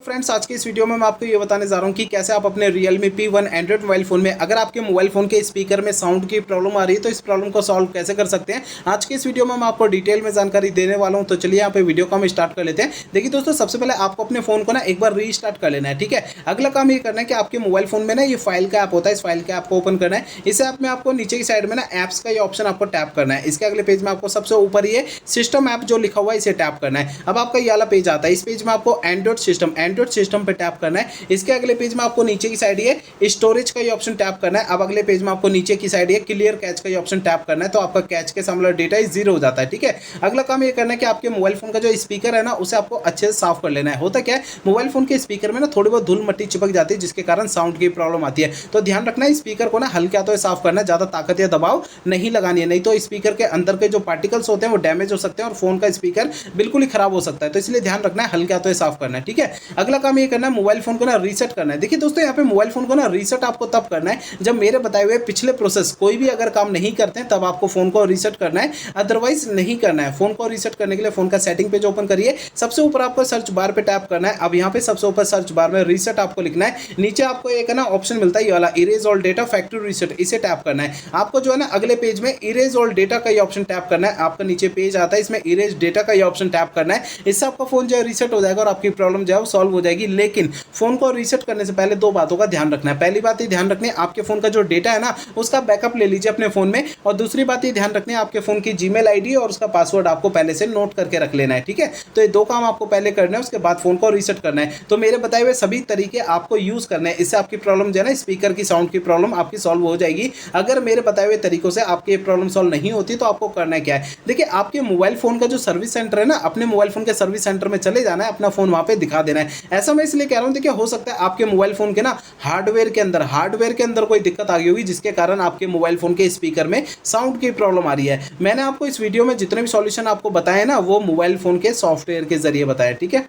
Friends, आज की इस वीडियो में मैं आपको ये बताने जा रहा हूँ कि कैसे आप अपने Realme P1 Android mobile phone में अगर आपके मोबाइल फोन के स्पीकर में साउंड की प्रॉब्लम आ रही है तो इस प्रॉब्लम को सॉल्व कैसे कर सकते हैं। आज की इस वीडियो में मैं आपको डिटेल में जानकारी देने वाला हूँ। तो चलिए यहाँ पे वीडियो को हम स्टार्ट कर लेते हैं। देखिए दोस्तों, सबसे पहले आपको अपने फोन को ना एक बार रीस्टार्ट कर लेना है। ठीक है, अगला काम ये करना है कि आपके मोबाइल फोन में ना ये फाइल का ऐप होता है, इस फाइल का ऐप को ओपन करना है। इस ऐप में आपको नीचे की साइड में ना ऐप्स का ये ऑप्शन आपको टैप करना है। इसके अगले पेज में आपको सबसे ऊपर ये सिस्टम ऐप जो लिखा हुआ है इसे टैप करना है। अब आपका ये वाला पेज आता है। इस पेज में आपको एंड्रॉइड सिस्टम पे टैप करना है। इसके अगले पेज में आपको नीचे की साइड ये स्टोरेज का ये ऑप्शन टैप करना है। अब अगले पेज में आपको नीचे की साइड ये क्लियर कैच का ये ऑप्शन टैप करना है। तो आपका कैच के सामने डेटा जीरो हो जाता है। ठीक है, अगला काम ये करना है कि आपके मोबाइल फोन का जो स्पीकर है ना उसे आपको अच्छे से साफ कर लेना है। होता क्या है, मोबाइल फोन के स्पीकर में ना थोड़ी बहुत धूल मट्टी चिपक जाती है जिसके कारण साउंड की प्रॉब्लम आती है। तो ध्यान रखना है, स्पीकर को ना हल्के हाथों से साफ करना है, ज्यादा ताकत या दबाव नहीं लगानी है, नहीं तो स्पीकर के अंदर के जो पार्टिकल्स होते हैं वो डैमेज हो सकते हैं और फोन का स्पीकर बिल्कुल ही खराब हो सकता है। तो इसलिए ध्यान रखना है, हल्के हाथों से साफ करना है। ठीक है, अगला काम ये करना है, मोबाइल फोन को ना रीसेट करना है। देखिए दोस्तों, यहाँ पे मोबाइल फोन को ना रीसेट आपको तब करना है जब मेरे बताए हुए पिछले प्रोसेस कोई भी अगर काम नहीं करते हैं तब आपको फोन को रीसेट करना है, अदरवाइज नहीं करना है। फोन को रीसेट करने के लिए फोन का सेटिंग पेज ओपन करिए। सबसे ऊपर आपको सर्च बार पे टैप करना है। अब यहाँ पे सबसे ऊपर सर्च बार में रीसेट आपको लिखना है। नीचे आपको एक है ना ऑप्शन मिलता है ये वाला, erase all data factory reset, इसे टैप करना है। आपको जो है ना अगले पेज में इरेज ऑल डेटा का ये ऑप्शन टैप करना है। आपका नीचे पेज आता है, इसमें इरेज डेटा का ये ऑप्शन टैप करना है। इससे आपका फोन जो है रीसेट हो जाएगा और आपकी प्रॉब्लम जो है सॉल्व हो जाएगी। लेकिन फोन को रीसेट करने से पहले दो बातों का ध्यान रखना है। पहली बात ये ध्यान रखनी है, आपके फोन का जो डेटा है ना उसका बैकअप ले लीजिए अपने फोन में। और दूसरी बात ये ध्यान रखनी है, आपके फोन की जीमेल आईडी और उसका पासवर्ड आपको पहले से नोट करके रख लेना है। ठीक है, तो ये दो काम आपको पहले करना है, उसके बाद फोन को रीसेट करना है। तो मेरे बताए हुए सभी तरीके आपको यूज करने हैं, इससे आपकी प्रॉब्लम जो है ना स्पीकर की साउंड की प्रॉब्लम आपकी सॉल्व हो जाएगी। अगर मेरे बताए हुए तरीकों से आपकी ये प्रॉब्लम सॉल्व नहीं होती तो आपको करना है क्या है, देखिए आपके मोबाइल फोन का जो सर्विस सेंटर है ना, अपने मोबाइल फोन के सर्विस सेंटर में चले जाना है, अपना फोन वहां पे दिखा देना है। ऐसा मैं इसलिए कह रहा हूं, देखिए हो सकता है आपके मोबाइल फोन के ना हार्डवेयर के अंदर कोई दिक्कत आ गई होगी जिसके कारण आपके मोबाइल फोन के स्पीकर में साउंड की प्रॉब्लम आ रही है। मैंने आपको इस वीडियो में जितने भी सॉल्यूशन आपको बताए ना वो मोबाइल फोन के सॉफ्टवेयर के जरिए बताया। ठीक है।